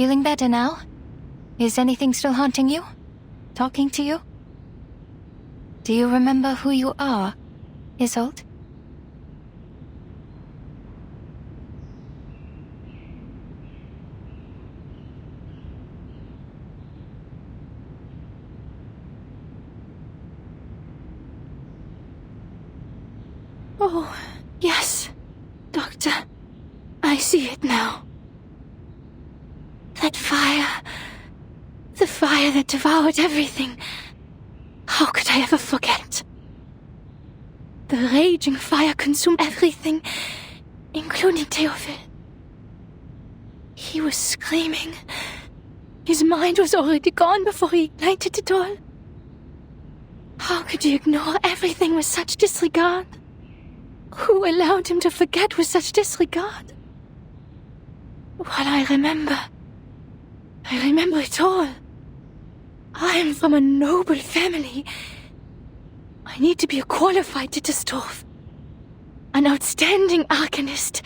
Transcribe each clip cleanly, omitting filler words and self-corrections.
Feeling better now? Is anything still haunting you? Talking to you? Do you remember who you are, Isolde? Oh, yes, Doctor. I see it now. That fire. The fire that devoured everything. How could I ever forget? The raging fire consumed everything, including Theophil. He was screaming. His mind was already gone before he ignited it all. How could you ignore everything with such disregard? Who allowed him to forget with such disregard? Well, I remember it all. I am from a noble family. I need to be a qualified Dittersdorf. An outstanding arcanist.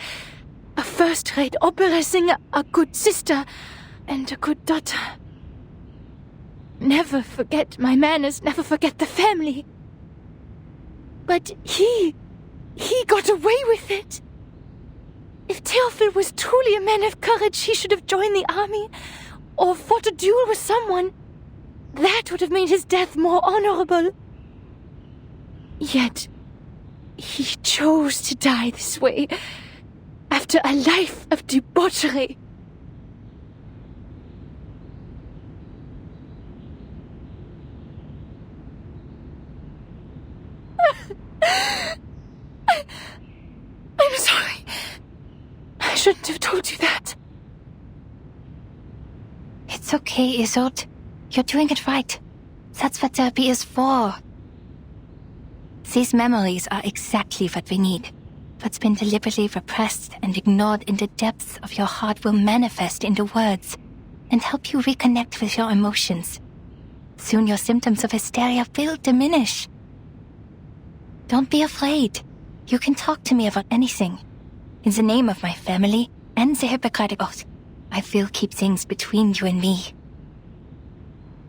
A first-rate opera singer, a good sister, and a good daughter. Never forget my manners, never forget the family. But he got away with it. If Theophil was truly a man of courage, he should have joined the army, or fought a duel with someone. That would have made his death more honorable. Yet, he chose to die this way, after a life of debauchery. I'm sorry. I shouldn't have told you that. It's okay, Isolde. You're doing it right. That's what therapy is for. These memories are exactly what we need. What's been deliberately repressed and ignored in the depths of your heart will manifest into words and help you reconnect with your emotions. Soon your symptoms of hysteria will diminish. Don't be afraid. You can talk to me about anything. In the name of my family and the Hippocratic Oath, I will keep things between you and me.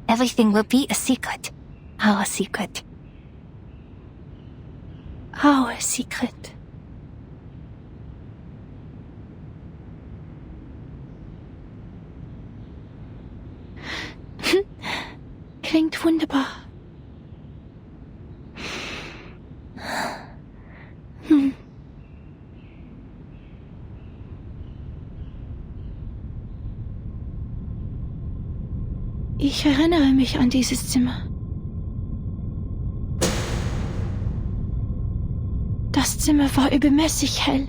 Everything will be a secret. Our secret. Our secret. Klingt wunderbar. Ich erinnere mich an dieses Zimmer. Das Zimmer war übermäßig hell.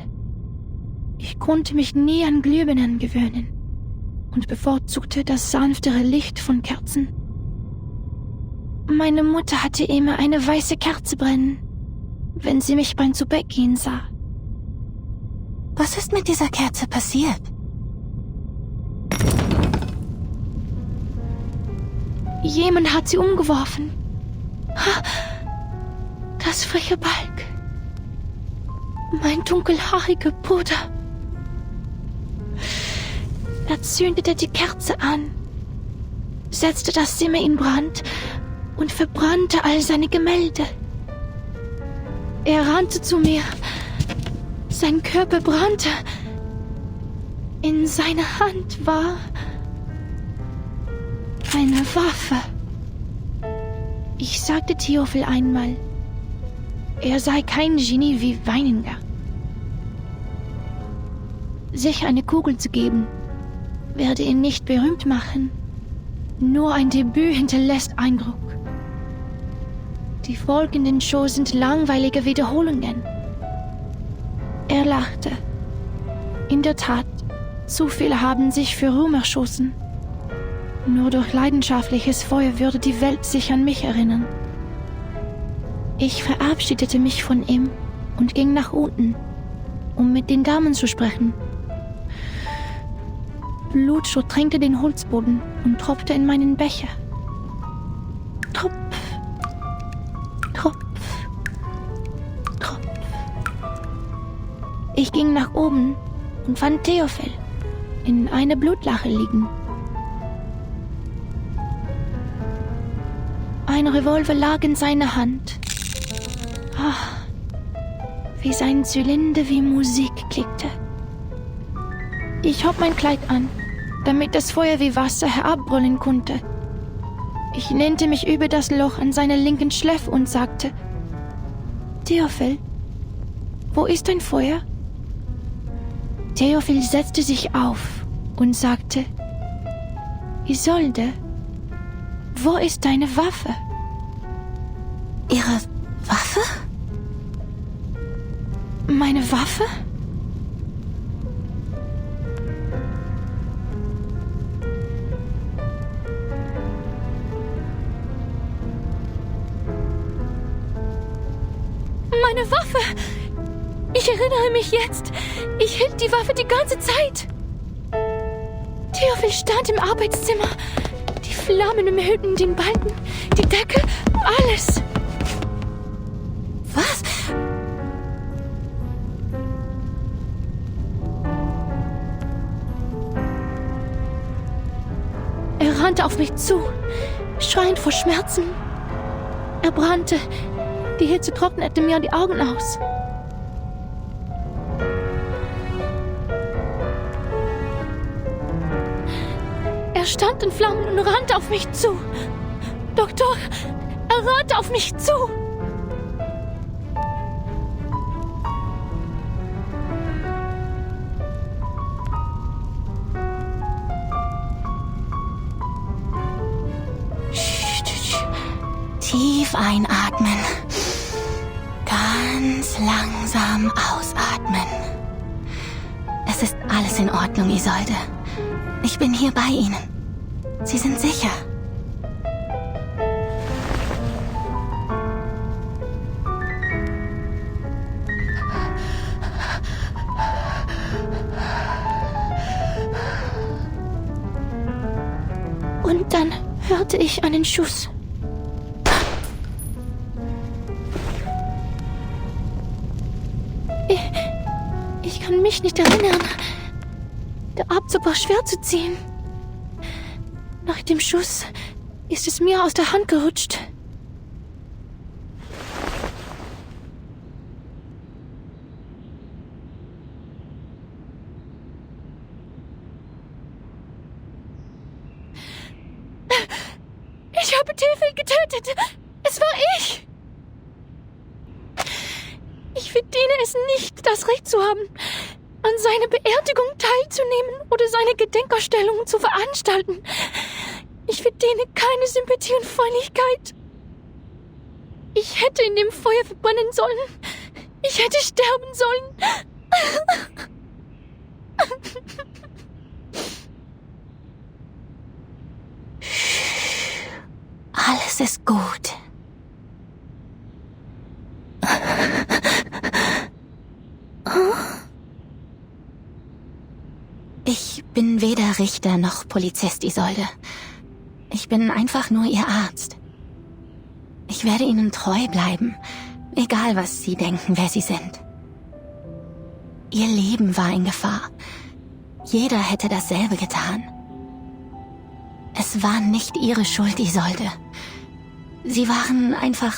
Ich konnte mich nie an Glühbirnen gewöhnen und bevorzugte das sanftere Licht von Kerzen. Meine Mutter hatte immer eine weiße Kerze brennen, wenn sie mich beim Zubettgehen sah. Was ist mit dieser Kerze passiert? Jemand hat sie umgeworfen. Das freche Balg. Mein dunkelhaariger Bruder. Er zündete die Kerze an, setzte das Zimmer in Brand und verbrannte all seine Gemälde. Er rannte zu mir. Sein Körper brannte. In seiner Hand war eine Waffe. Ich sagte Theophil einmal, er sei kein Genie wie Weininger. Sich eine Kugel zu geben, werde ihn nicht berühmt machen. Nur ein Debüt hinterlässt Eindruck. Die folgenden Shows sind langweilige Wiederholungen. Er lachte. In der Tat, zu viele haben sich für Ruhm erschossen. Nur durch leidenschaftliches Feuer würde die Welt sich an mich erinnern. Ich verabschiedete mich von ihm und ging nach unten, um mit den Damen zu sprechen. Blut durchtränkte den Holzboden und tropfte in meinen Becher. Tropf, Tropf, Tropf. Ich ging nach oben und fand Theophil in einer Blutlache liegen. Ein Revolver lag in seiner Hand. Wie sein Zylinder wie Musik klickte. Ich hob mein Kleid an, damit das Feuer wie Wasser herabbrüllen konnte. Ich lehnte mich über das Loch an seiner linken Schläfe und sagte: Theophil, wo ist dein Feuer? Theophil setzte sich auf und sagte: Isolde, wo ist deine Waffe? Ihre Waffe? Meine Waffe? Meine Waffe! Ich erinnere mich jetzt. Ich hielt die Waffe die ganze Zeit. Theophil stand im Arbeitszimmer. Die Flammen umhüllten den Balken, die Decke, alles. Was? Er rannte auf mich zu, schreiend vor Schmerzen. Er brannte. Die Hitze trocknete mir die Augen aus. Er stand in Flammen und rannte auf mich zu. Doktor, er rannte auf mich zu. Tief einatmen. Ganz langsam ausatmen. Es ist alles in Ordnung, Isolde. Ich bin hier bei Ihnen. Sie sind sicher. Und dann hörte ich einen Schuss. Ich kann mich nicht erinnern. Der Abzug war schwer zu ziehen. Nach dem Schuss ist es mir aus der Hand gerutscht. Ich habe Theophil getötet. Es war ich. Ich verdiene es nicht, das Recht zu haben, an seiner Beerdigung teilzunehmen oder seine Gedenkausstellungen zu veranstalten. Ich verdiene keine Sympathie und Freundlichkeit. Ich hätte in dem Feuer verbrennen sollen. Ich hätte sterben sollen. Alles ist gut. Ich bin weder Richter noch Polizist, Isolde. Ich bin einfach nur Ihr Arzt. Ich werde Ihnen treu bleiben, egal was Sie denken, wer Sie sind. Ihr Leben war in Gefahr. Jeder hätte dasselbe getan. Es war nicht Ihre Schuld, Isolde. Sie waren einfach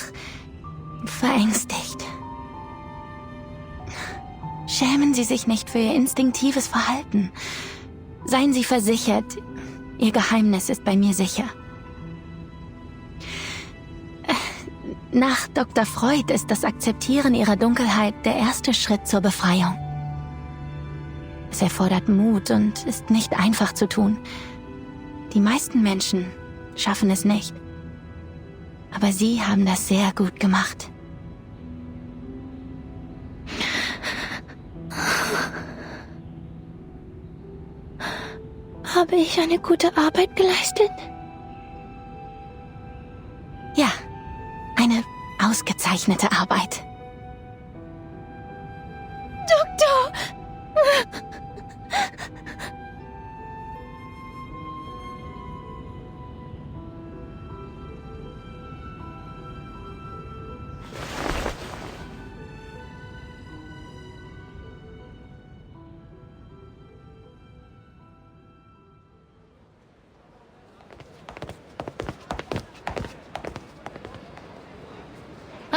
verängstigt. Schämen Sie sich nicht für Ihr instinktives Verhalten. Seien Sie versichert, Ihr Geheimnis ist bei mir sicher. Nach Dr. Freud ist das Akzeptieren Ihrer Dunkelheit der erste Schritt zur Befreiung. Es erfordert Mut und ist nicht einfach zu tun. Die meisten Menschen schaffen es nicht. Aber Sie haben das sehr gut gemacht. Habe ich eine gute Arbeit geleistet? Ja, eine ausgezeichnete Arbeit. Doktor!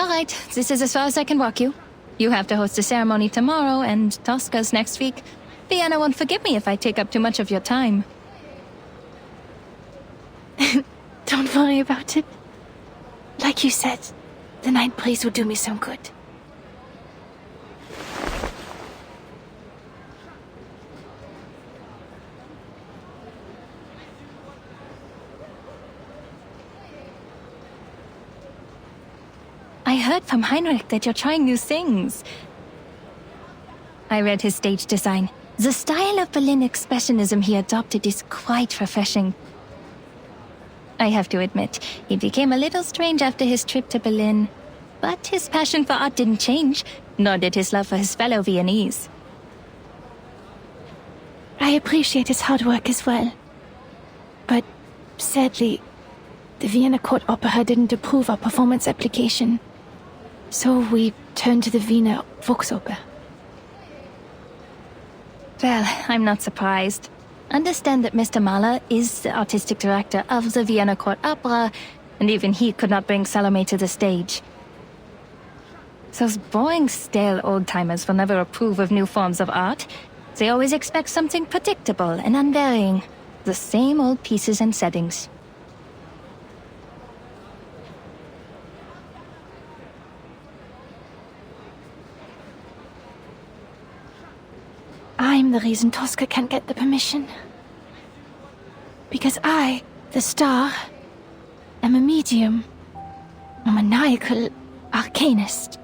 All right, this is as far as I can walk you. You have to host a ceremony tomorrow, and Tosca's next week. Vienna won't forgive me if I take up too much of your time. Don't worry about it. Like you said, the night breeze will do me some good. I heard from Heinrich that you're trying new things. I read his stage design. The style of Berlin expressionism he adopted is quite refreshing. I have to admit, he became a little strange after his trip to Berlin. But his passion for art didn't change, nor did his love for his fellow Viennese. I appreciate his hard work as well. But sadly, the Vienna Court Opera didn't approve our performance application. So we turned to the Wiener Volksoper. Well, I'm not surprised. Understand that Mr. Mahler is the artistic director of the Vienna Court Opera, and even he could not bring Salome to the stage. Those boring, stale old-timers will never approve of new forms of art. They always expect something predictable and unvarying. The same old pieces and settings. I'm the reason Tosca can't get the permission. Because I, the star, am a medium. A maniacal arcanist.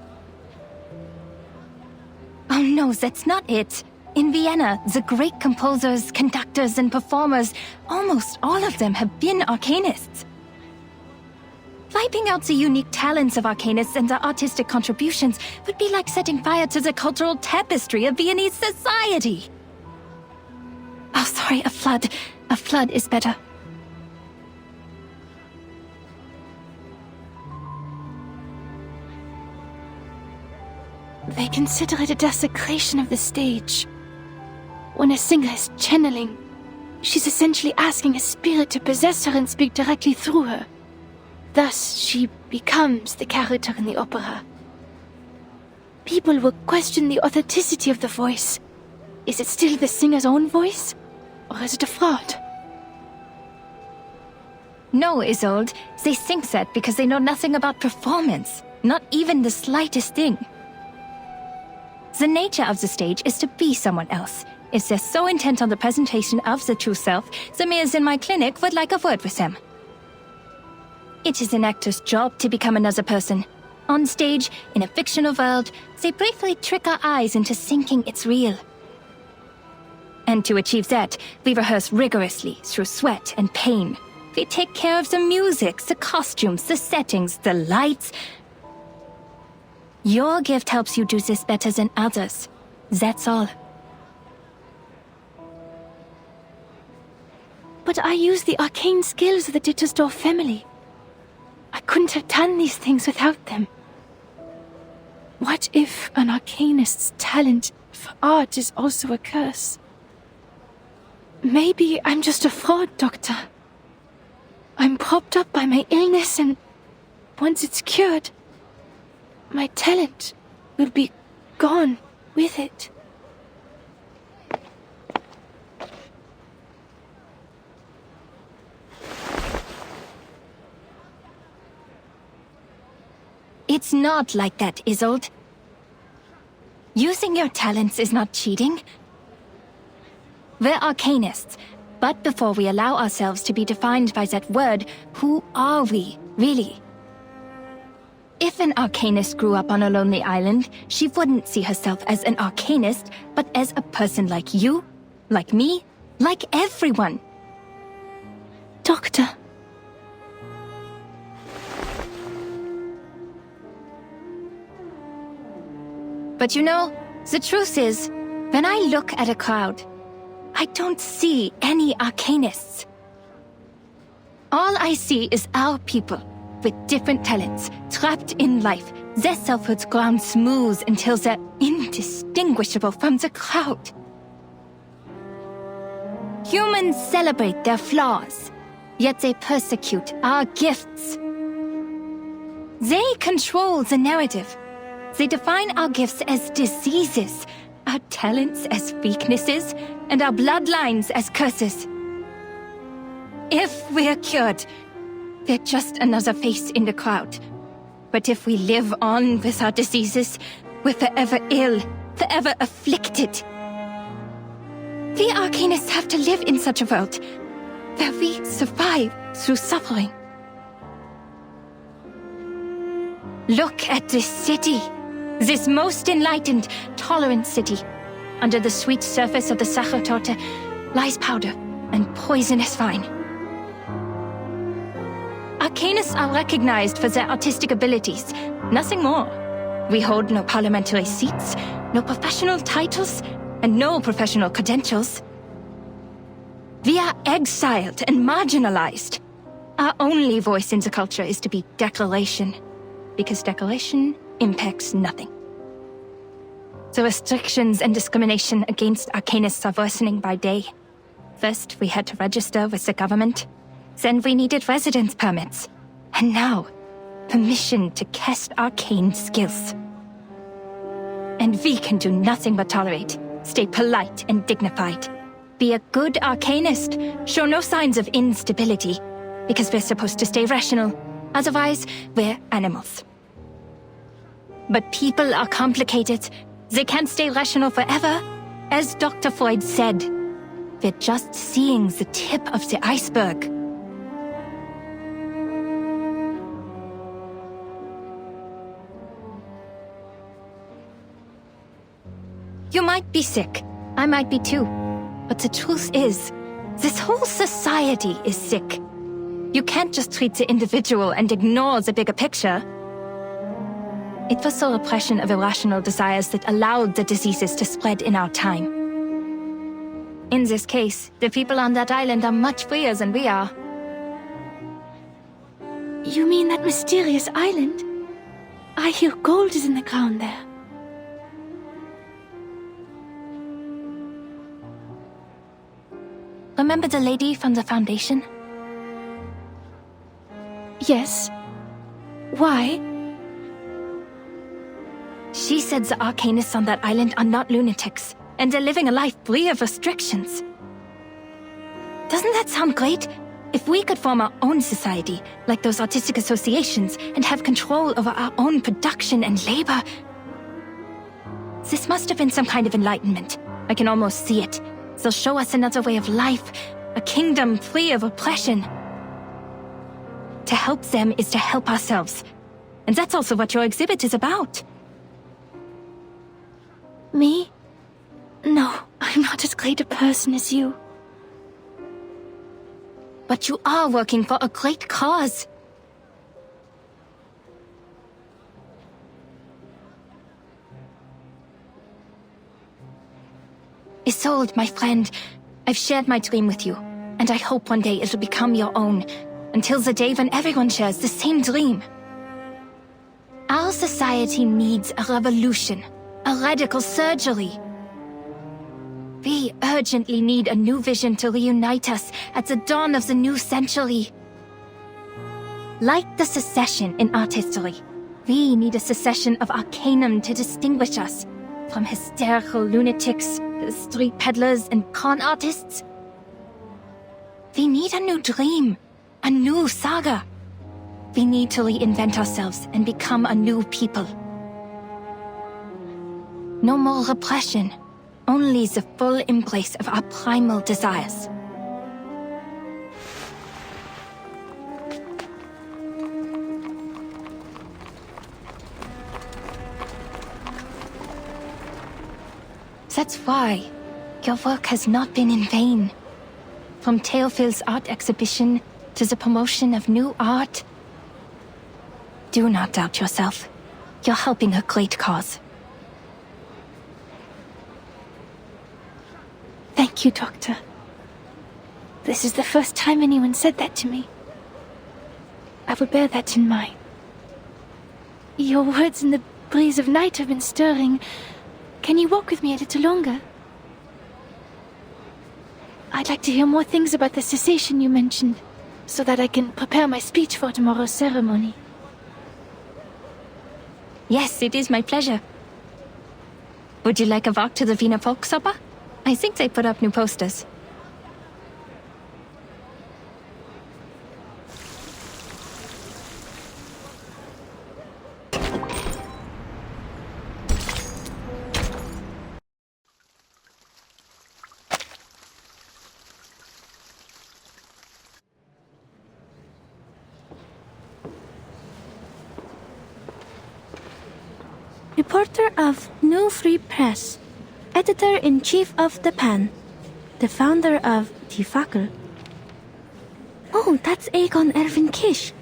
Oh no, that's not it. In Vienna, the great composers, conductors, and performers, almost all of them have been arcanists. Wiping out the unique talents of arcanists and their artistic contributions would be like setting fire to the cultural tapestry of Viennese society. Oh, sorry, a flood. A flood is better. They consider it a desecration of the stage. When a singer is channeling, she's essentially asking a spirit to possess her and speak directly through her. Thus, she becomes the character in the opera. People will question the authenticity of the voice. Is it still the singer's own voice? Or is it a fraud? No, Isolde. They think that because they know nothing about performance. Not even the slightest thing. The nature of the stage is to be someone else. If they're so intent on the presentation of the true self, the Mirs in my clinic would like a word with them. It is an actor's job to become another person. On stage, in a fictional world, they briefly trick our eyes into thinking it's real. And to achieve that, we rehearse rigorously through sweat and pain. We take care of the music, the costumes, the settings, the lights. Your gift helps you do this better than others. That's all. But I use the arcane skills of the Dittersdorf family. I couldn't have done these things without them. What if an arcanist's talent for art is also a curse? Maybe I'm just a fraud, Doctor. I'm propped up by my illness, and once it's cured, my talent will be gone with it. It's not like that, Isolde. Using your talents is not cheating. We're arcanists, but before we allow ourselves to be defined by that word, who are we, really? If an arcanist grew up on a lonely island, she wouldn't see herself as an arcanist, but as a person like you, like me, like everyone. Doctor. But you know, the truth is, when I look at a crowd, I don't see any arcanists. All I see is our people, with different talents, trapped in life, their selfhoods ground smooth until they're indistinguishable from the crowd. Humans celebrate their flaws, yet they persecute our gifts. They control the narrative. They define our gifts as diseases, our talents as weaknesses, and our bloodlines as curses. If we're cured, we're just another face in the crowd. But if we live on with our diseases, we're forever ill, forever afflicted. We Arcanists have to live in such a world, where we survive through suffering. Look at this city. This most enlightened, tolerant city. Under the sweet surface of the Sachertorte lies powder and poisonous vine. Arcanists are recognized for their artistic abilities, nothing more. We hold no parliamentary seats, no professional titles, and no professional credentials. We are exiled and marginalized. Our only voice in the culture is to be declaration, because declaration impacts nothing. The restrictions and discrimination against Arcanists are worsening by day. First, we had to register with the government. Then we needed residence permits. And now, permission to cast arcane skills. And we can do nothing but tolerate, stay polite and dignified. Be a good Arcanist, show no signs of instability, because we're supposed to stay rational. Otherwise, we're animals. But people are complicated. They can't stay rational forever. As Dr. Freud said, we're just seeing the tip of the iceberg. You might be sick. I might be too. But the truth is, this whole society is sick. You can't just treat the individual and ignore the bigger picture. It was the repression of irrational desires that allowed the diseases to spread in our time. In this case, the people on that island are much freer than we are. You mean that mysterious island? I hear gold is in the ground there. Remember the lady from the Foundation? Yes. Why? She said the Arcanists on that island are not lunatics, and they're living a life free of restrictions. Doesn't that sound great? If we could form our own society, like those artistic associations, and have control over our own production and labor. This must have been some kind of enlightenment. I can almost see it. They'll show us another way of life, a kingdom free of oppression. To help them is to help ourselves. And that's also what your exhibit is about. Me? No, I'm not as great a person as you. But you are working for a great cause. Isolde, my friend, I've shared my dream with you, and I hope one day it'll become your own, until the day when everyone shares the same dream. Our society needs a revolution, a radical surgery. We urgently need a new vision to reunite us at the dawn of the new century. Like the secession in art history, we need a secession of Arcanum to distinguish us from hysterical lunatics, street peddlers, and con artists. We need a new dream, a new saga. We need to reinvent ourselves and become a new people. No more repression, only the full embrace of our primal desires. That's why your work has not been in vain. From Theophil's art exhibition to the promotion of new art. Do not doubt yourself. You're helping a great cause. Thank you, Doctor. This is the first time anyone said that to me. I will bear that in mind. Your words in the breeze of night have been stirring. Can you walk with me a little longer? I'd like to hear more things about the cessation you mentioned, so that I can prepare my speech for tomorrow's ceremony. Yes, it is my pleasure. Would you like a walk to the Wiener Volksoper? I think they put up new posters. Reporter of New Free Press, Editor-in-Chief of the Pan, the founder of Die Fackel. Oh, that's Egon Erwin Kisch,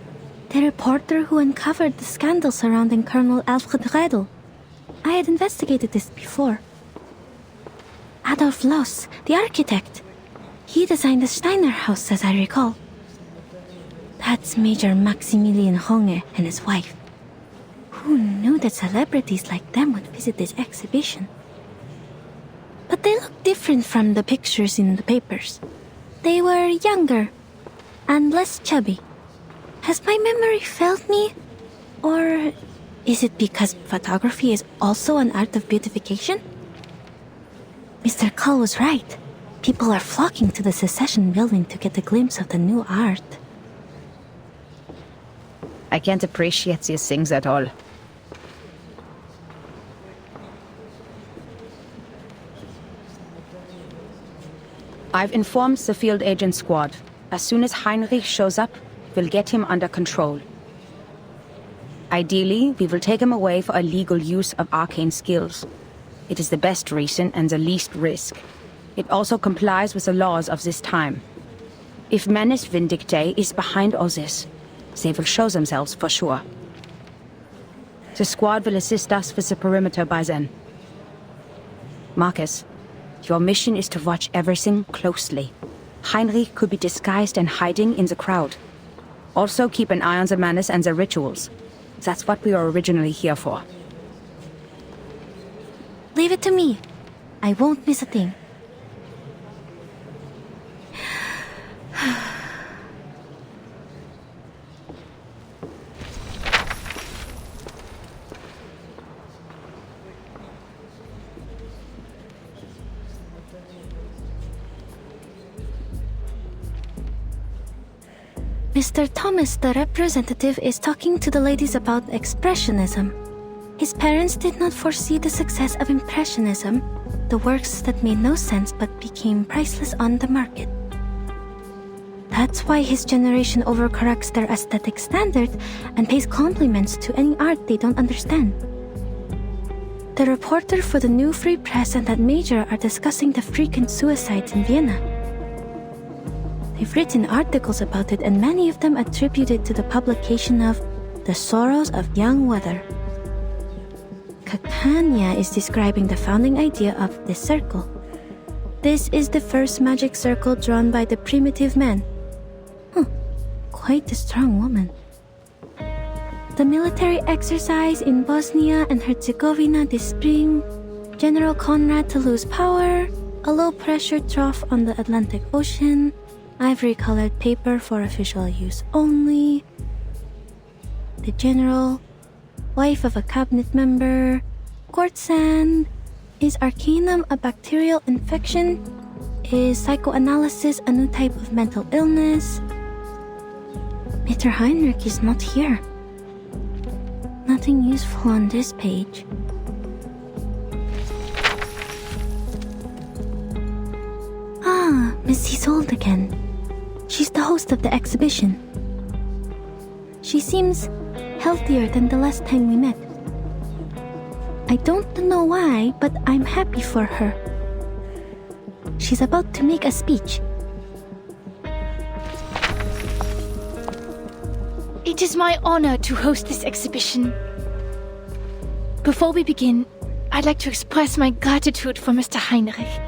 the reporter who uncovered the scandal surrounding Colonel Alfred Redl. I had investigated this before. Adolf Loos, the architect. He designed the Steiner House, as I recall. That's Major Maximilian Runge and his wife. Who knew that celebrities like them would visit this exhibition? But they look different from the pictures in the papers. They were younger and less chubby. Has my memory failed me? Or is it because photography is also an art of beautification? Mr. Cull was right. People are flocking to the Secession building to get a glimpse of the new art. I can't appreciate these things at all. I've informed the field agent squad. As soon as Heinrich shows up, we'll get him under control. Ideally, we will take him away for illegal use of arcane skills. It is the best reason and the least risk. It also complies with the laws of this time. If Menace Vindictae is behind all this, they will show themselves for sure. The squad will assist us with the perimeter by then. Marcus, your mission is to watch everything closely. Heinrich could be disguised and hiding in the crowd. Also keep an eye on the Menace and the rituals. That's what we were originally here for. Leave it to me. I won't miss a thing. Mr. Thomas, the representative, is talking to the ladies about Expressionism. His parents did not foresee the success of Impressionism, the works that made no sense but became priceless on the market. That's why his generation overcorrects their aesthetic standard and pays compliments to any art they don't understand. The reporter for the New Free Press and that major are discussing the frequent suicides in Vienna. They've written articles about it, and many of them attribute it to the publication of The Sorrows of Young Weather. Catania is describing the founding idea of this circle. This is the first magic circle drawn by the primitive man. Quite a strong woman. The military exercise in Bosnia and Herzegovina this spring, General Conrad to lose power, a low-pressure trough on the Atlantic Ocean, ivory-colored paper for official use only, the general, wife of a cabinet member, court sand, is arcanum a bacterial infection? Is psychoanalysis a new type of mental illness? Mr. Heinrich is not here. Nothing useful on this page. Ah, Miss Isolde again. She's the host of the exhibition. She seems healthier than the last time we met. I don't know why, but I'm happy for her. She's about to make a speech. It is my honor to host this exhibition. Before we begin, I'd like to express my gratitude for Mr. Heinrich,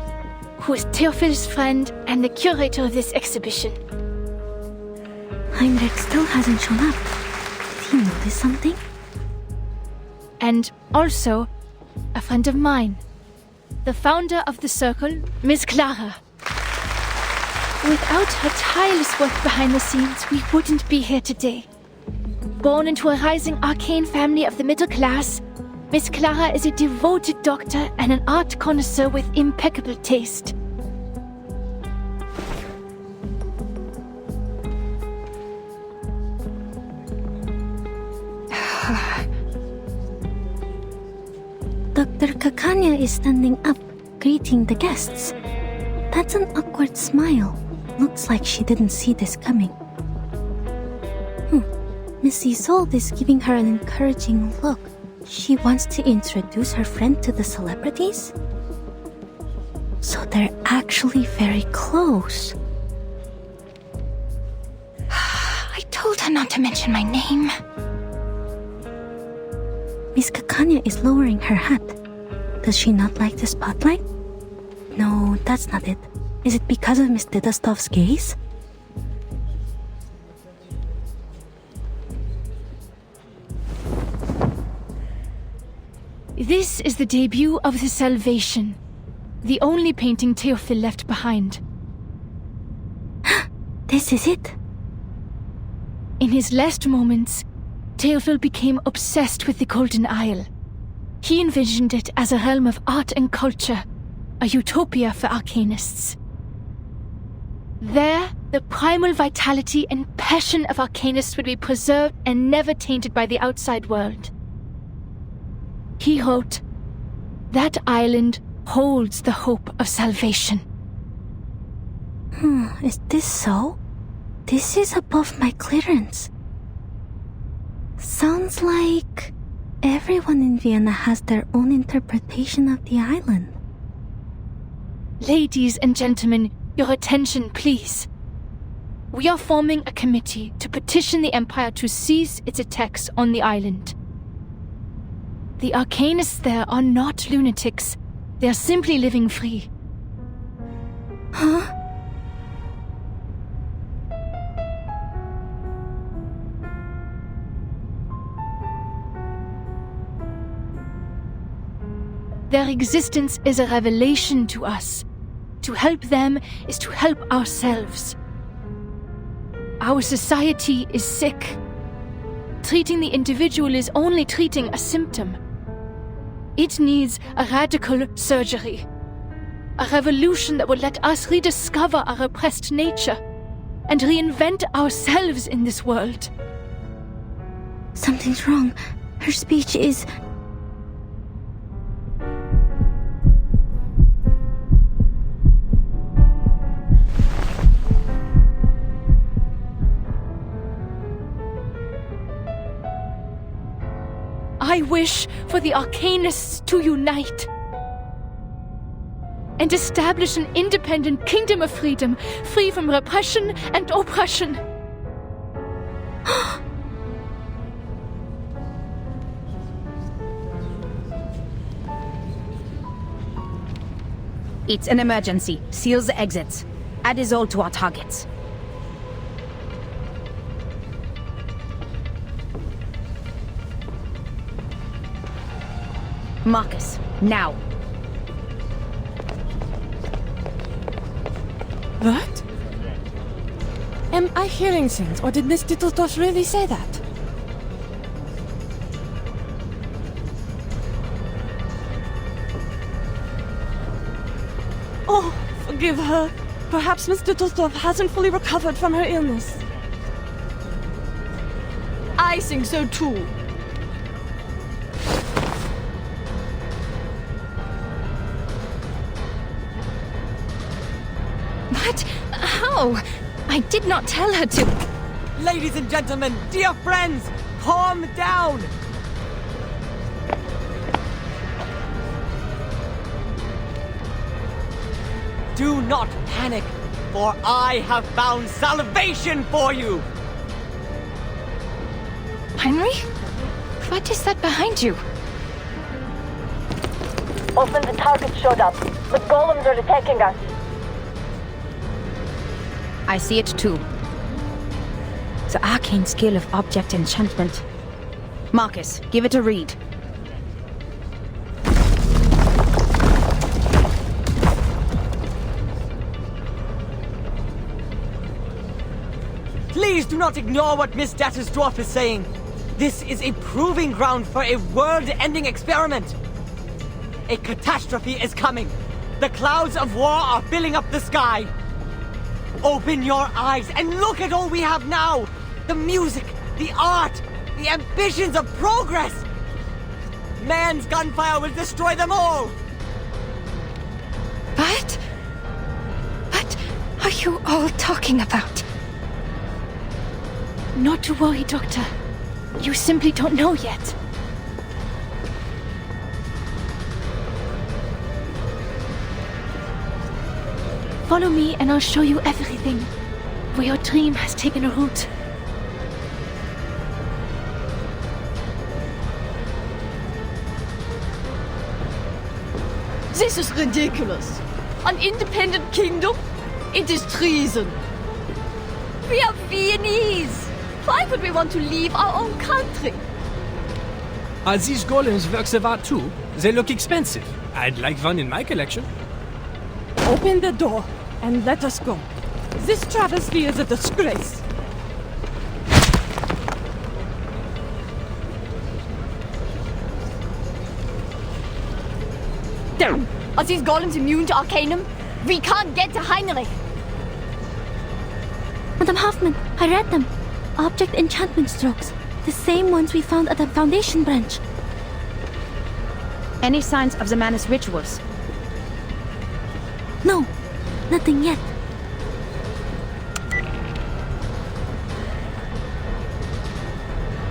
who is Theophil's friend and the curator of this exhibition. Heinrich still hasn't shown up. Did he notice something? And also, a friend of mine, the founder of the circle, Miss Clara. Without her tireless work behind the scenes, we wouldn't be here today. Born into a rising arcane family of the middle class, Miss Clara is a devoted doctor and an art connoisseur with impeccable taste. Dr. Kakanya is standing up, greeting the guests. That's an awkward smile. Looks like she didn't see this coming. Miss Isolde is giving her an encouraging look. She wants to introduce her friend to the celebrities? So they're actually very close. I told her not to mention my name. Miss Kakanya is lowering her hat. Does she not like the spotlight? No, that's not it. Is it because of Miss Didastov's gaze? This is the debut of the Salvation, the only painting Théophile left behind. This is it? In his last moments, Théophile became obsessed with the Golden Isle. He envisioned it as a realm of art and culture, a utopia for arcanists. There, the primal vitality and passion of arcanists would be preserved and never tainted by the outside world. He wrote, "That island holds the hope of salvation." Is this so? This is above my clearance. Sounds like everyone in Vienna has their own interpretation of the island. Ladies and gentlemen, your attention, please. We are forming a committee to petition the Empire to cease its attacks on the island. The arcanists there are not lunatics. They are simply living free. Huh? Their existence is a revelation to us. To help them is to help ourselves. Our society is sick. Treating the individual is only treating a symptom. It needs a radical surgery. A revolution that will let us rediscover our repressed nature and reinvent ourselves in this world. Something's wrong. Her speech is... I wish for the arcanists to unite and establish an independent kingdom of freedom, free from repression and oppression. It's an emergency. Seals the exits. Add Isolde to our targets. Marcus, now. What? Am I hearing things, or did Miss Dittledoff really say that? Oh, forgive her. Perhaps Miss Dittledoff hasn't fully recovered from her illness. I think so too. What? How? I did not tell her to... Ladies and gentlemen, dear friends, calm down! Do not panic, for I have found salvation for you! Henry? What is that behind you? Often the target showed up, but golems are attacking us. I see it too. The arcane skill of object enchantment. Marcus, give it a read. Please do not ignore what Miss Dattersdorf is saying. This is a proving ground for a world-ending experiment. A catastrophe is coming. The clouds of war are filling up the sky. Open your eyes and look at all we have now. The music, the art, the ambitions of progress. Man's gunfire will destroy them all. What? What are you all talking about? Not to worry, Doctor. You simply don't know yet. Follow me and I'll show you everything. Where your dream has taken a root. This is ridiculous. An independent kingdom? It is treason. We are Viennese. Why would we want to leave our own country? Are these golems works of art too? They look expensive. I'd like one in my collection. Open the door and let us go. This travesty is a disgrace. Damn! Are these golems immune to Arcanum? We can't get to Heinrich! Madam Hoffman, I read them. Object enchantment strokes. The same ones we found at the Foundation branch. Any signs of the Manus rituals? No, nothing yet.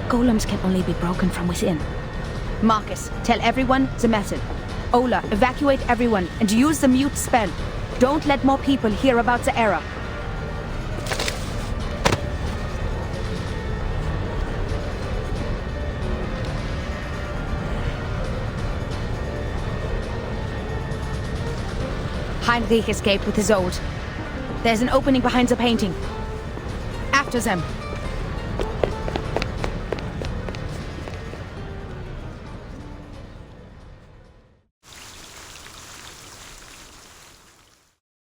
Golems can only be broken from within. Marcus, tell everyone the method. Ola, evacuate everyone and use the mute spell. Don't let more people hear about the error. Heinrich escaped with his old. There's an opening behind the painting. After them.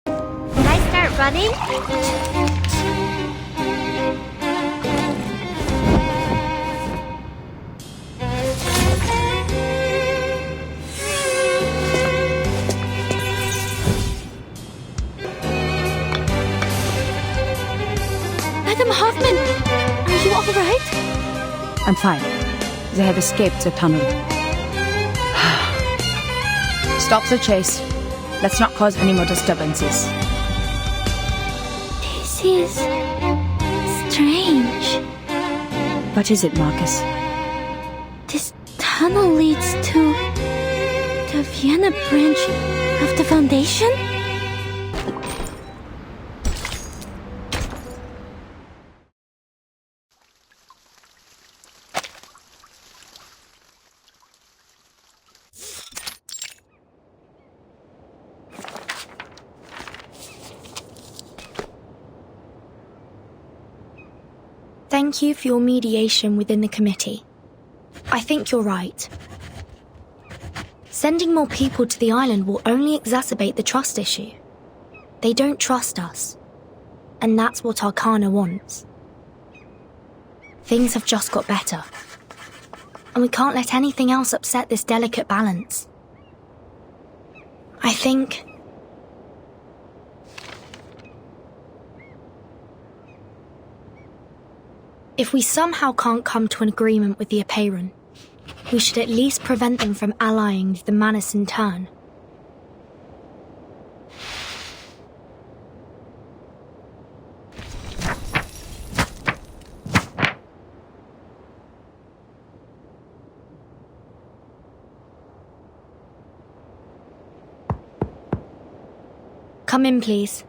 Can I start running? Madam Hoffman, are you all right? I'm fine. They have escaped the tunnel. Stop the chase. Let's not cause any more disturbances. This is strange. What is it, Marcus? This tunnel leads to the Vienna branch of the Foundation? Thank you for your mediation within the committee. I think you're right. Sending more people to the island will only exacerbate the trust issue. They don't trust us. And that's what Arcana wants. Things have just got better. And we can't let anything else upset this delicate balance. I think... if we somehow can't come to an agreement with the Apeiron, we should at least prevent them from allying with the Manus in turn. Come in, please.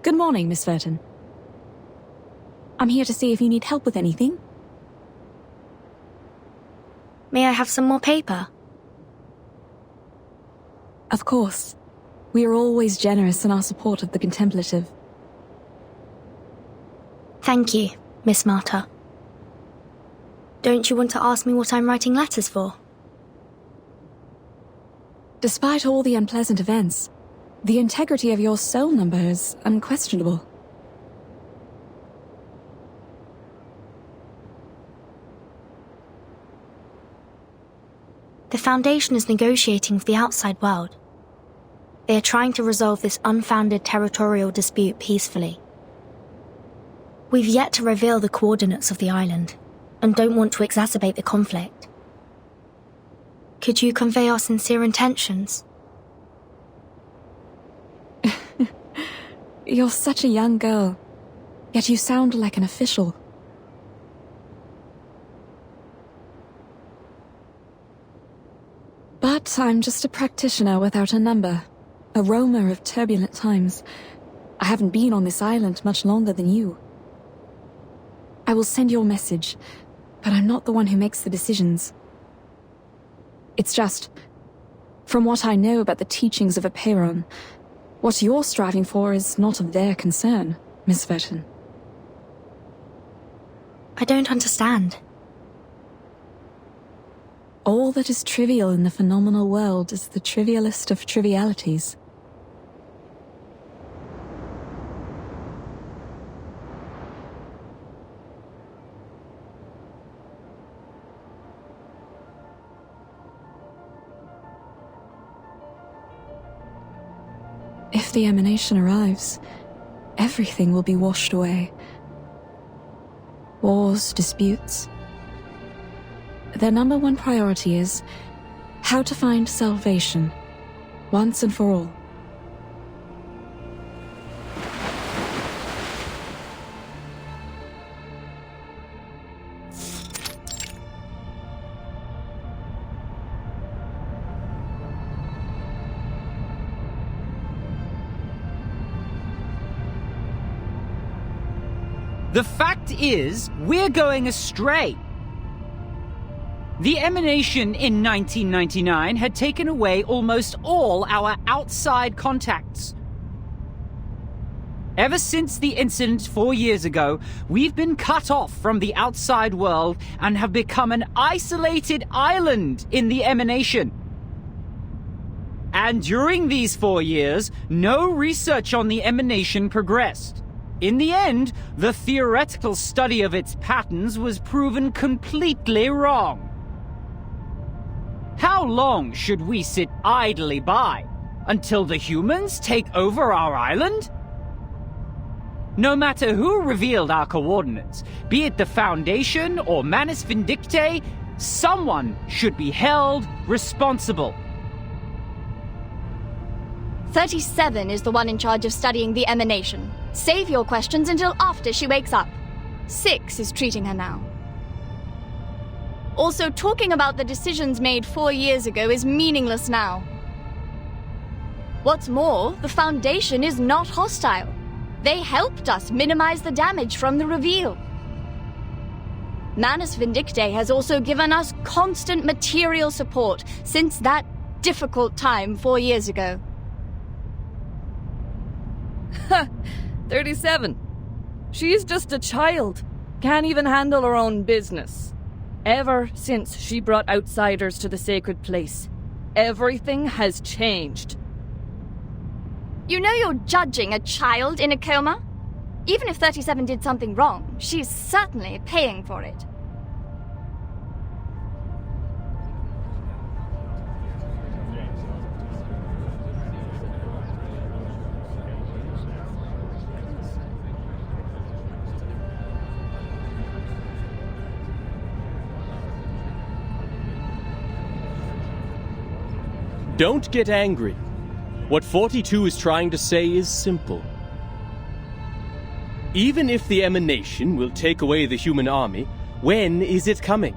Good morning, Miss Verton. I'm here to see if you need help with anything. May I have some more paper? Of course. We are always generous in our support of the contemplative. Thank you, Miss Marta. Don't you want to ask me what I'm writing letters for? Despite all the unpleasant events, the integrity of your soul number is unquestionable. The Foundation is negotiating with the outside world. They are trying to resolve this unfounded territorial dispute peacefully. We've yet to reveal the coordinates of the island, and don't want to exacerbate the conflict. Could you convey our sincere intentions? You're such a young girl, yet you sound like an official. But I'm just a practitioner without a number, a roamer of turbulent times. I haven't been on this island much longer than you. I will send your message, but I'm not the one who makes the decisions. It's just, from what I know about the teachings of Apeiron, what you're striving for is not of their concern, Miss Verton. I don't understand. All that is trivial in the phenomenal world is the trivialist of trivialities. If the emanation arrives, everything will be washed away. Wars, disputes. Their number one priority is how to find salvation, once and for all. The fact is, we're going astray. The emanation in 1999 had taken away almost all our outside contacts. Ever since the incident 4 years ago, we've been cut off from the outside world and have become an isolated island in the emanation. And during these 4 years, no research on the emanation progressed. In the end, the theoretical study of its patterns was proven completely wrong. How long should we sit idly by? Until the humans take over our island? No matter who revealed our coordinates, be it the Foundation or Manus Vindictae, someone should be held responsible. 37 is the one in charge of studying the emanation. Save your questions until after she wakes up. 6 is treating her now. Also, talking about the decisions made 4 years ago is meaningless now. What's more, the Foundation is not hostile. They helped us minimize the damage from the reveal. Manus Vindictae has also given us constant material support since that difficult time 4 years ago. 37. She's just a child. Can't even handle her own business. Ever since she brought outsiders to the sacred place, everything has changed. You know you're judging a child in a coma? Even if 37 did something wrong, she's certainly paying for it. Don't get angry. What 42 is trying to say is simple. Even if the emanation will take away the human army, when is it coming?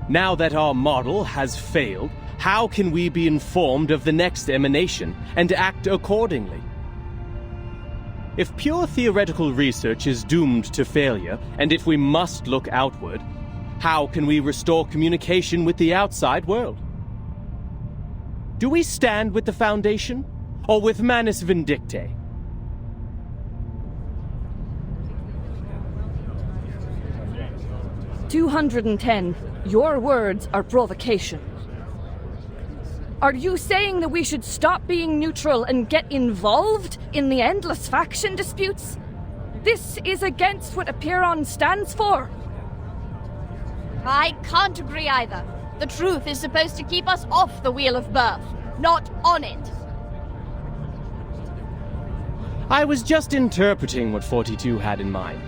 Now that our model has failed, how can we be informed of the next emanation and act accordingly? If pure theoretical research is doomed to failure, and if we must look outward, how can we restore communication with the outside world? Do we stand with the Foundation, or with Manus Vindictae? 210. Your words are provocation. Are you saying that we should stop being neutral and get involved in the endless faction disputes? This is against what Apiron stands for. I can't agree either. The truth is supposed to keep us off the Wheel of Birth, not on it. I was just interpreting what 42 had in mind.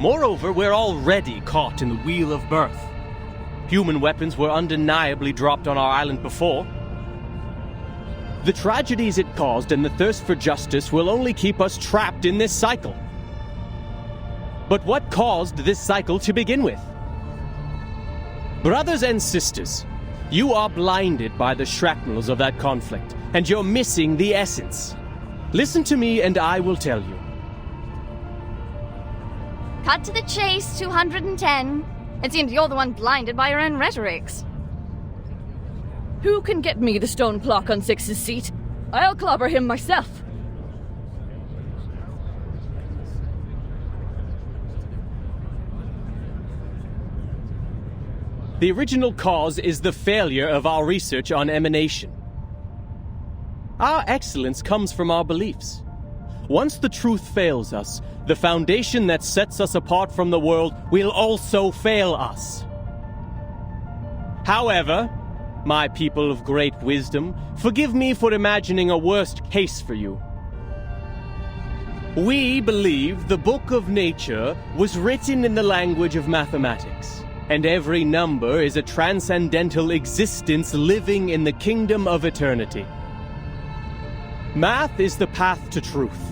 Moreover, we're already caught in the Wheel of Birth. Human weapons were undeniably dropped on our island before. The tragedies it caused and the thirst for justice will only keep us trapped in this cycle. But what caused this cycle to begin with? Brothers and sisters, you are blinded by the shrapnels of that conflict, and you're missing the essence. Listen to me and I will tell you. Cut to the chase, 210. It seems you're the one blinded by your own rhetorics. Who can get me the stone clock on Six's seat? I'll clobber him myself. The original cause is the failure of our research on emanation. Our excellence comes from our beliefs. Once the truth fails us, the foundation that sets us apart from the world will also fail us. However, my people of great wisdom, forgive me for imagining a worst case for you. We believe the book of nature was written in the language of mathematics, and every number is a transcendental existence living in the kingdom of eternity. Math is the path to truth.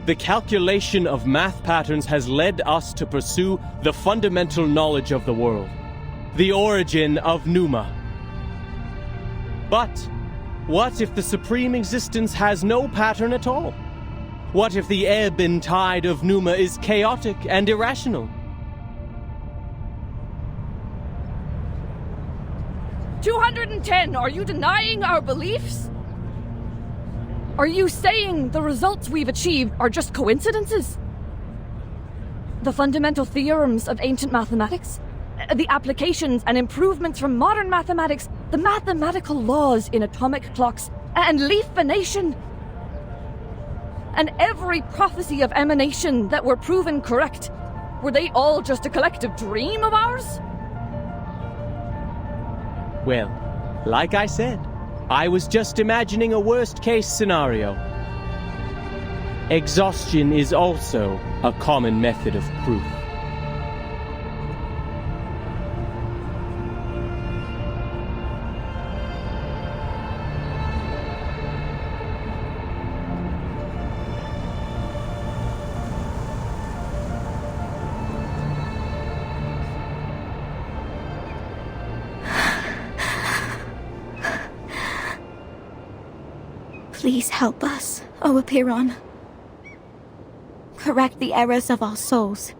The calculation of math patterns has led us to pursue the fundamental knowledge of the world, the origin of Pneuma. But what if the supreme existence has no pattern at all? What if the ebb and tide of Pneuma is chaotic and irrational? 210, are you denying our beliefs? Are you saying the results we've achieved are just coincidences? The fundamental theorems of ancient mathematics? The applications and improvements from modern mathematics? The mathematical laws in atomic clocks and leaf venation? And every prophecy of emanation that were proven correct, were they all just a collective dream of ours? Well, like I said, I was just imagining a worst-case scenario. Exhaustion is also a common method of proof. Please help us, O Apiron. Correct the errors of our souls.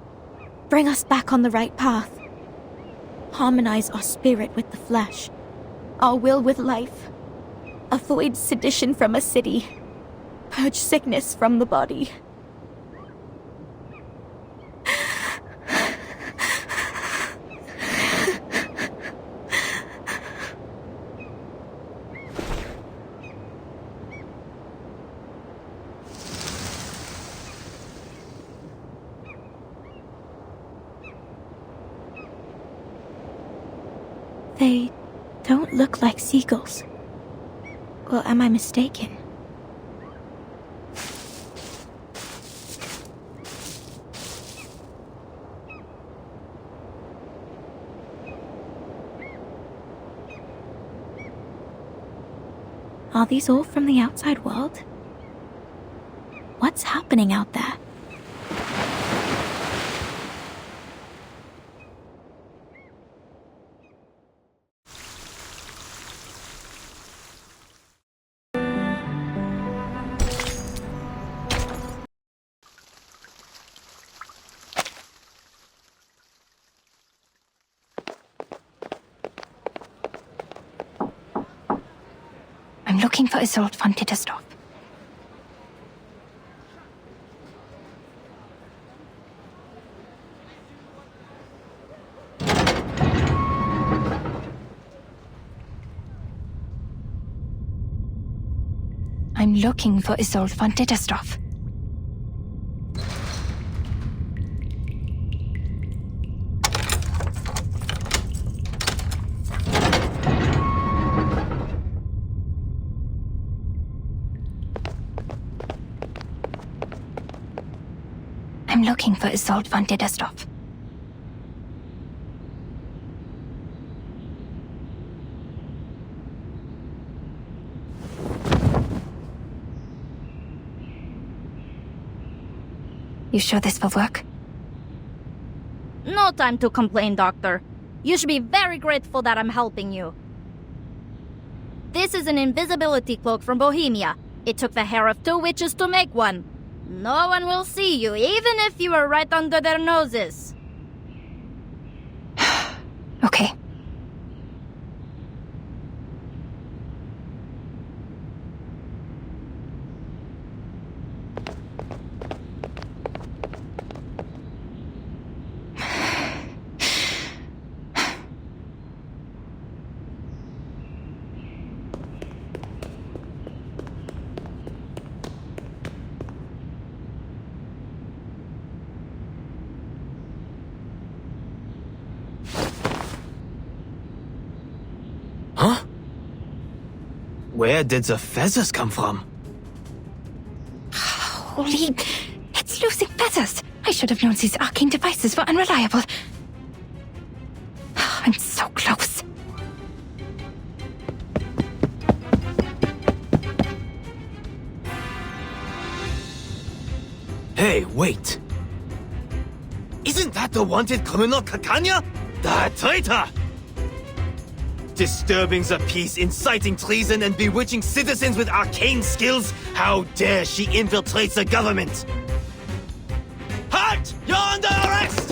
Bring us back on the right path. Harmonize our spirit with the flesh, our will with life. Avoid sedition from a city. Purge sickness from the body. They don't look like seagulls. Or am I mistaken? Are these all from the outside world? What's happening out there? I'm looking for Isolde von Tittersdorf. I'm looking for Isolde von Dittersdorf. I'm looking for Isolde von Dittersdorf. You sure this will work? No time to complain, Doctor. You should be very grateful that I'm helping you. This is an invisibility cloak from Bohemia. It took the hair of 2 witches to make one. No one will see you, even if you are right under their noses. Okay. Huh? Where did the feathers come from? Holy... It's losing feathers! I should have known these arcane devices were unreliable. I'm so close. Hey, wait. Isn't that the wanted criminal Kakanya? The traitor! Disturbing the peace, inciting treason, and bewitching citizens with arcane skills? How dare she infiltrate the government? Halt! You're under arrest!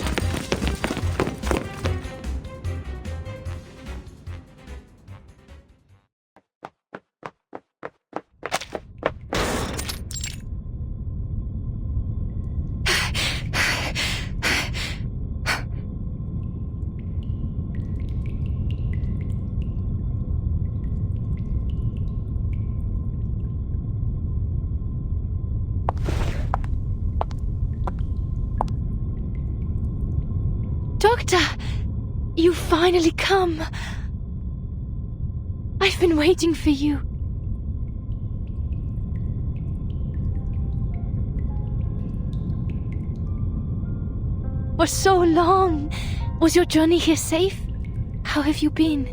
Doctor! You finally come. I've been waiting for you. For so long. Was your journey here safe? How have you been?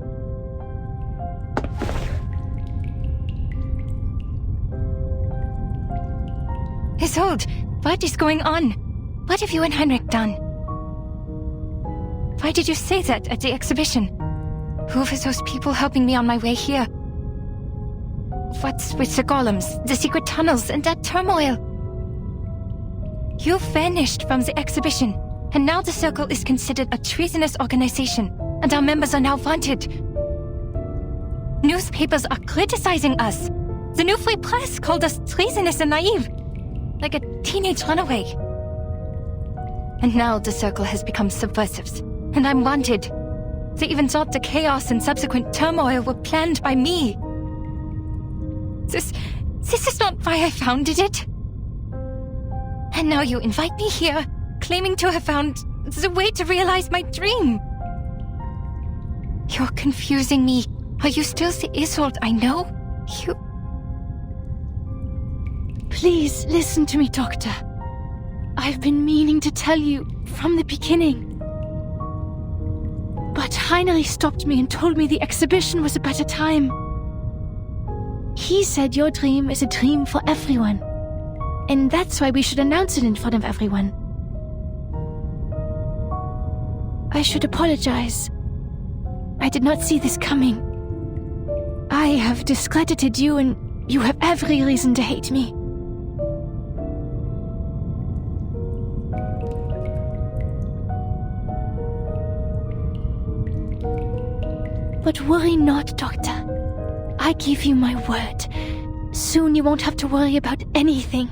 Isolde, what is going on? What have you and Heinrich done? Why did you say that at the exhibition? Who were those people helping me on my way here? What's with the golems, the secret tunnels, and that turmoil? You vanished from the exhibition, and now the Circle is considered a treasonous organization, and our members are now wanted. Newspapers are criticizing us. The New Free Press called us treasonous and naive, like a teenage runaway. And now the Circle has become subversives, and I'm wanted. They even thought the chaos and subsequent turmoil were planned by me. This is not why I founded it. And now you invite me here, claiming to have found the way to realize my dream. You're confusing me. Are you still the Isolde I know? You... Please listen to me, Doctor. I've been meaning to tell you from the beginning. But Heinrich stopped me and told me the exhibition was a better time. He said your dream is a dream for everyone. And that's why we should announce it in front of everyone. I should apologize. I did not see this coming. I have discredited you, and you have every reason to hate me. But worry not, Doctor. I give you my word. Soon you won't have to worry about anything.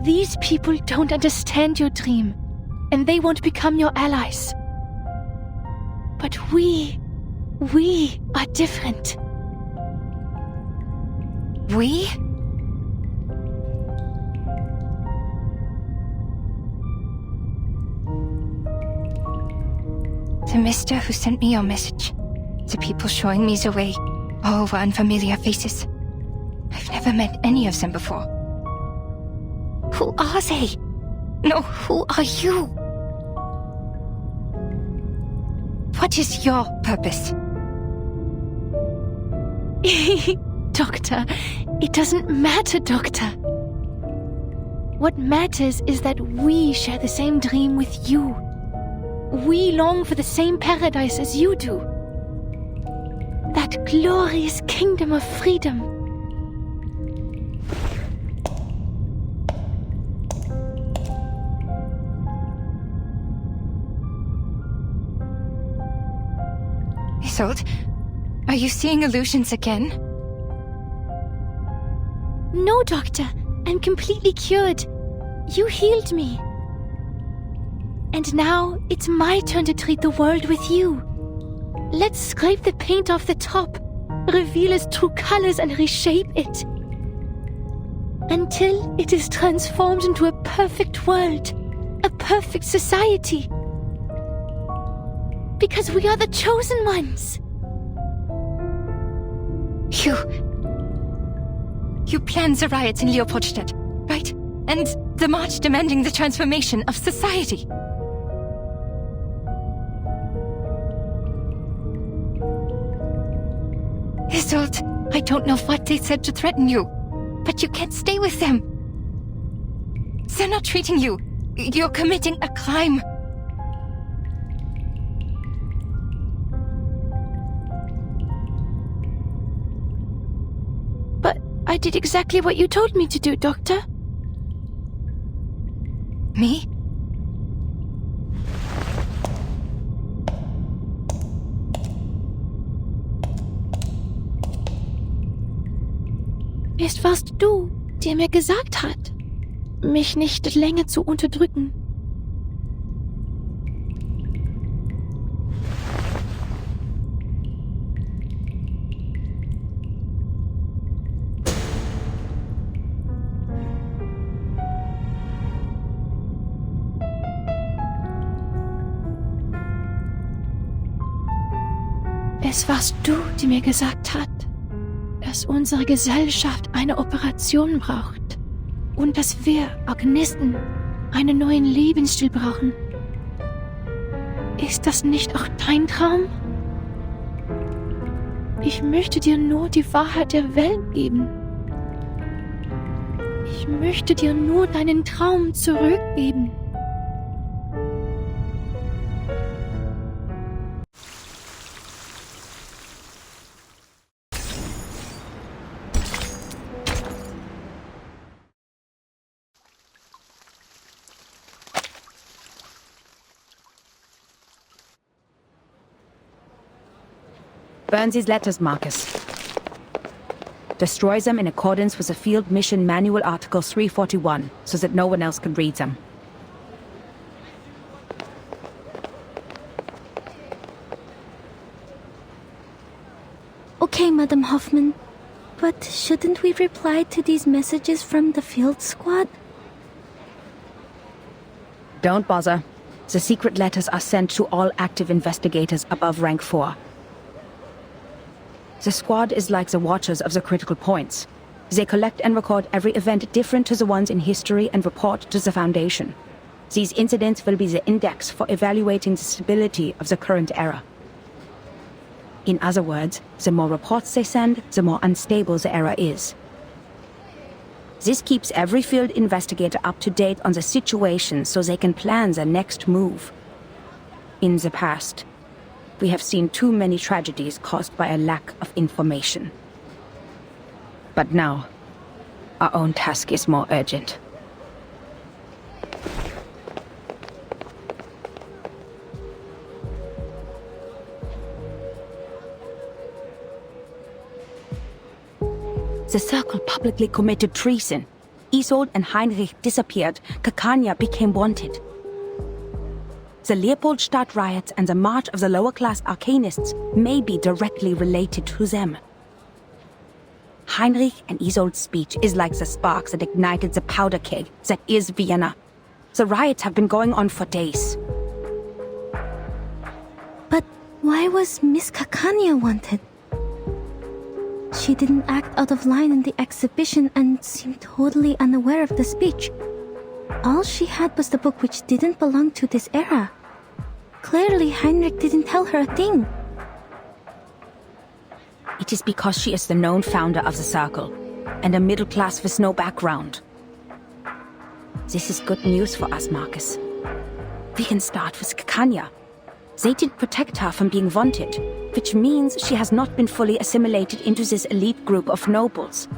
These people don't understand your dream, and they won't become your allies. But we are different. We? The mister who sent me your message. The people showing me the way. All were unfamiliar faces. I've never met any of them before. Who are they? No, who are you? What is your purpose? Doctor, it doesn't matter, Doctor. What matters is that we share the same dream with you. We long for the same paradise as you do. That glorious kingdom of freedom. Isolde, are you seeing illusions again? No, Doctor. I'm completely cured. You healed me. And now, it's my turn to treat the world with you. Let's scrape the paint off the top, reveal its true colors and reshape it. Until it is transformed into a perfect world, a perfect society. Because we are the chosen ones. You planned the riots in Leopoldstadt, right? And the march demanding the transformation of society. Isolde, I don't know what they said to threaten you, but you can't stay with them. They're not treating you. You're committing a crime. But I did exactly what you told me to do, Doctor. Me? Es warst du, der mir gesagt hat, mich nicht länger zu unterdrücken. Es warst du, die mir gesagt hat, dass unsere Gesellschaft eine Operation braucht und dass wir Organisten einen neuen Lebensstil brauchen. Ist das nicht auch dein Traum? Ich möchte dir nur die Wahrheit der Welt geben. Ich möchte dir nur deinen Traum zurückgeben. Burn these letters, Marcus. Destroy them in accordance with the Field Mission Manual Article 341, so that no one else can read them. Okay, Madam Hoffman. But shouldn't we reply to these messages from the field squad? Don't bother. The secret letters are sent to all active investigators above rank 4. The squad is like the watchers of the critical points. They collect and record every event different to the ones in history and report to the Foundation. These incidents will be the index for evaluating the stability of the current era. In other words, the more reports they send, the more unstable the era is. This keeps every field investigator up to date on the situation so they can plan their next move. In the past, we have seen too many tragedies caused by a lack of information. But now, our own task is more urgent. The Circle publicly committed treason. Isolde and Heinrich disappeared. Kakanya became wanted. The Leopoldstadt riots and the march of the lower-class arcanists may be directly related to them. Heinrich and Isolde's speech is like the sparks that ignited the powder keg that is Vienna. The riots have been going on for days. But why was Miss Kakanya wanted? She didn't act out of line in the exhibition and seemed totally unaware of the speech. All she had was the book which didn't belong to this era. Clearly, Heinrich didn't tell her a thing. It is because she is the known founder of the Circle, and a middle class with no background. This is good news for us, Marcus. We can start with Kakanya. They did protect her from being vaunted, which means she has not been fully assimilated into this elite group of nobles.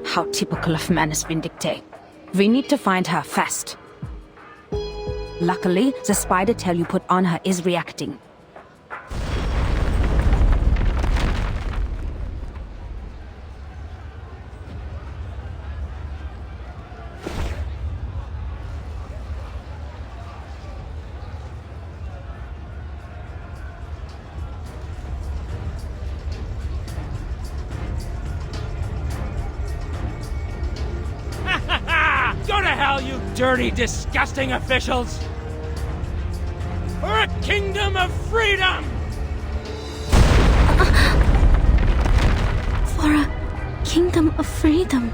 How typical of Manus Vindicte. We need to find her fast. Luckily, the spider tail you put on her is reacting. Go to hell, you dirty, disgusting officials! For a kingdom of freedom! For a kingdom of freedom.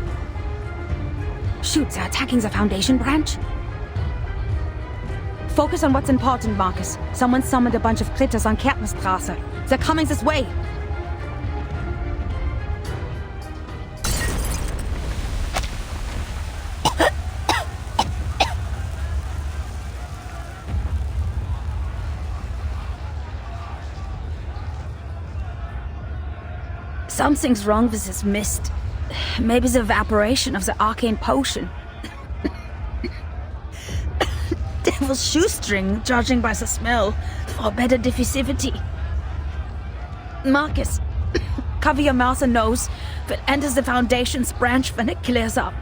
Shoot, they're attacking the Foundation branch. Focus on what's important, Marcus. Someone summoned a bunch of critters on Kärtnerstraße. They're coming this way. Something's wrong with this mist. Maybe the evaporation of the arcane potion. Devil's shoestring, judging by the smell, for better diffusivity. Marcus, cover your mouth and nose, but enter the Foundation's branch when it clears up.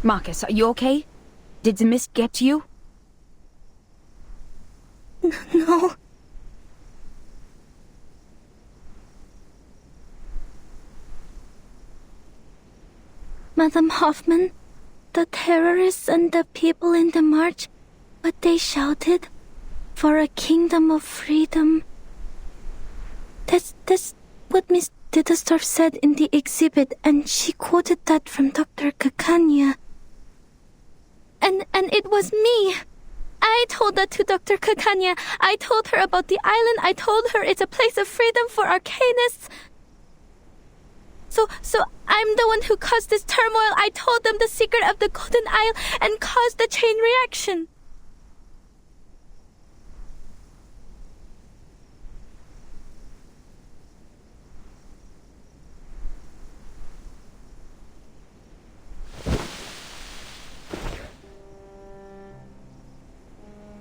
Marcus, are you okay? Did the mist get to you? No. Madame Hoffman, the terrorists and the people in the march, what they shouted, for a kingdom of freedom. That's what Miss Dittersdorf said in the exhibit, and she quoted that from Dr. Kakanya. And it was me. I told that to Dr. Kakanya. I told her about the island. I told her it's a place of freedom for arcanists. So I'm the one who caused this turmoil. I told them the secret of the Golden Isle and caused the chain reaction.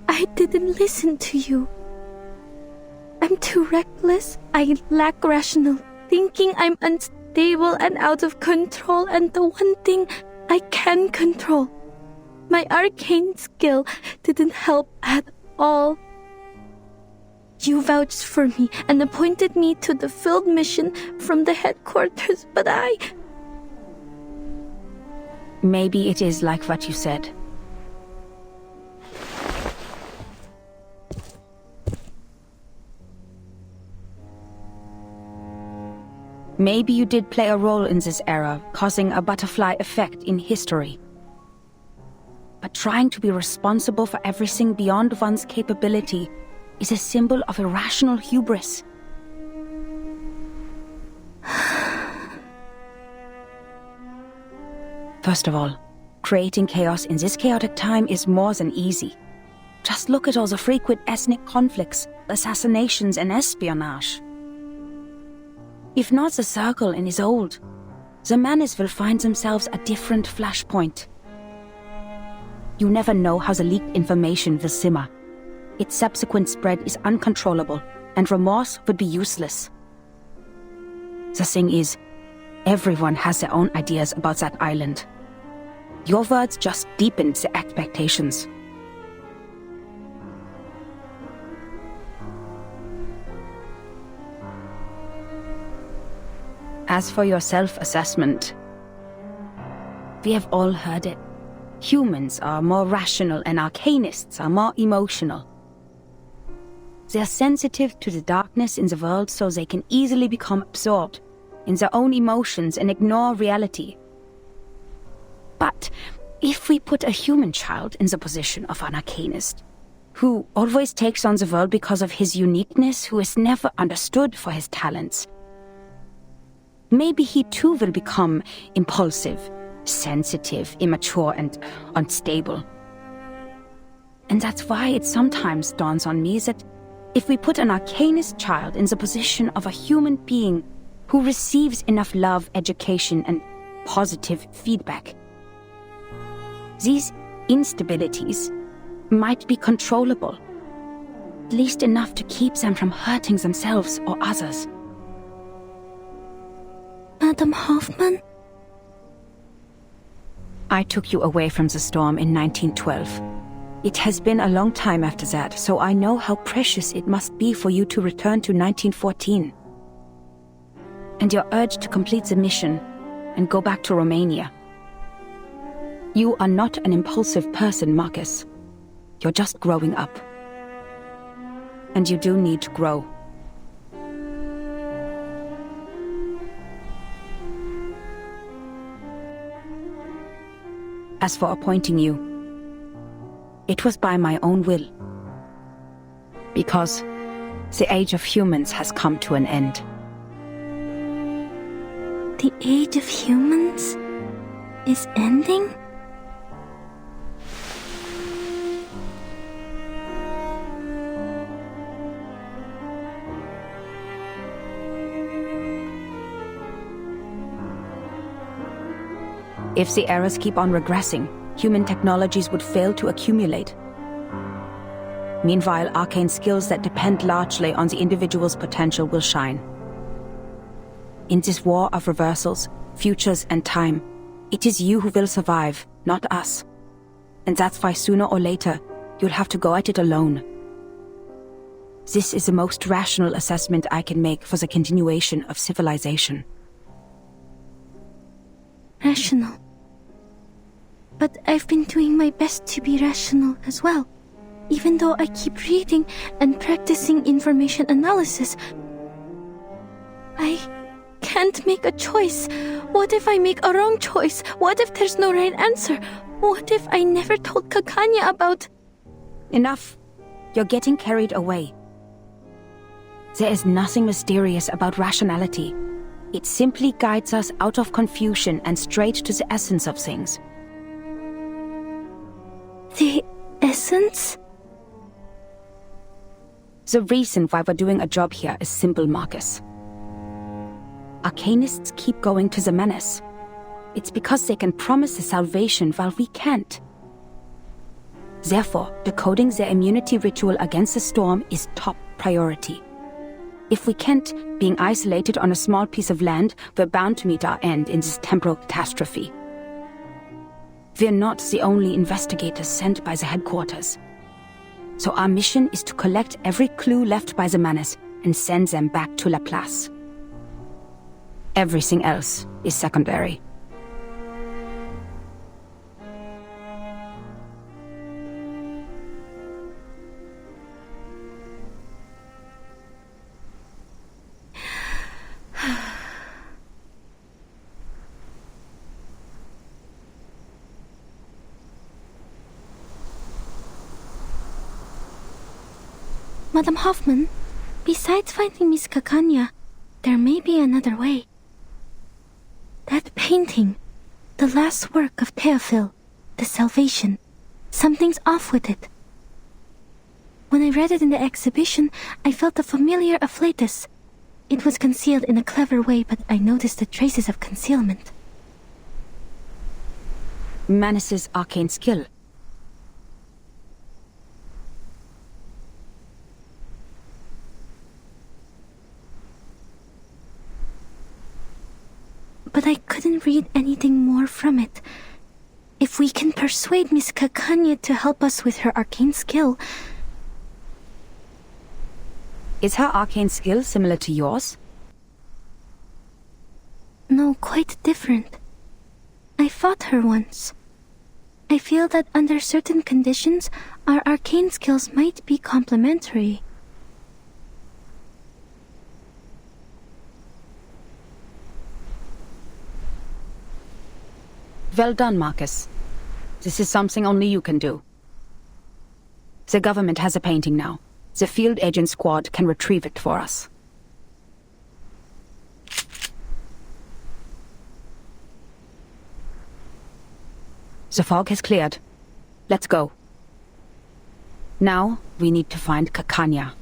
I didn't listen to you. I'm too reckless. I lack rational thinking. I'm unstable and out of control. And the one thing I can control, my arcane skill, didn't help at all. You vouched for me and appointed me to the field mission from the headquarters, but I... Maybe it is like what you said. Maybe you did play a role in this era, causing a butterfly effect in history. But trying to be responsible for everything beyond one's capability is a symbol of irrational hubris. First of all, creating chaos in this chaotic time is more than easy. Just look at all the frequent ethnic conflicts, assassinations and espionage. If not the Circle in Isolde, the Manus will find themselves a different flashpoint. You never know how the leaked information will simmer. Its subsequent spread is uncontrollable, and remorse would be useless. The thing is, everyone has their own ideas about that island. Your words just deepened the expectations. As for your self-assessment, we have all heard it. Humans are more rational and arcanists are more emotional. They are sensitive to the darkness in the world so they can easily become absorbed in their own emotions and ignore reality. But if we put a human child in the position of an arcanist, who always takes on the world because of his uniqueness, who is never understood for his talents, maybe he too will become impulsive, sensitive, immature, and unstable. And that's why it sometimes dawns on me that if we put an arcanist child in the position of a human being who receives enough love, education, and positive feedback, these instabilities might be controllable, at least enough to keep them from hurting themselves or others. Madam Hoffman? I took you away from the storm in 1912. It has been a long time after that, so I know how precious it must be for you to return to 1914. And your urge to complete the mission and go back to Romania. You are not an impulsive person, Marcus. You're just growing up. And you do need to grow. As for appointing you, it was by my own will. Because the age of humans has come to an end. The age of humans is ending? If the eras keep on regressing, human technologies would fail to accumulate. Meanwhile, arcane skills that depend largely on the individual's potential will shine. In this war of reversals, futures, and time, it is you who will survive, not us. And that's why sooner or later, you'll have to go at it alone. This is the most rational assessment I can make for the continuation of civilization. Rational. But I've been doing my best to be rational as well. Even though I keep reading and practicing information analysis, I can't make a choice. What if I make a wrong choice? What if there's no right answer? What if I never told Kakanya about... Enough. You're getting carried away. There is nothing mysterious about rationality. It simply guides us out of confusion and straight to the essence of things. The essence? The reason why we're doing a job here is simple, Marcus. Arcanists keep going to the menace. It's because they can promise the salvation while we can't. Therefore, decoding their immunity ritual against the storm is top priority. If we can't, being isolated on a small piece of land, we're bound to meet our end in this temporal catastrophe. We're not the only investigators sent by the headquarters. So our mission is to collect every clue left by the Manus and send them back to La Place. Everything else is secondary. Madam Hoffman, besides finding Miss Kakanya, there may be another way. That painting, the last work of Theophil, The Salvation, something's off with it. When I read it in the exhibition, I felt a familiar afflatus. It was concealed in a clever way, but I noticed the traces of concealment. Manus's arcane skill. But I couldn't read anything more from it. If we can persuade Miss Kakanya to help us with her arcane skill... Is her arcane skill similar to yours? No, quite different. I fought her once. I feel that under certain conditions, our arcane skills might be complementary. Well done, Marcus. This is something only you can do. The government has a painting now. The field agent squad can retrieve it for us. The fog has cleared. Let's go. Now, we need to find Kakanya.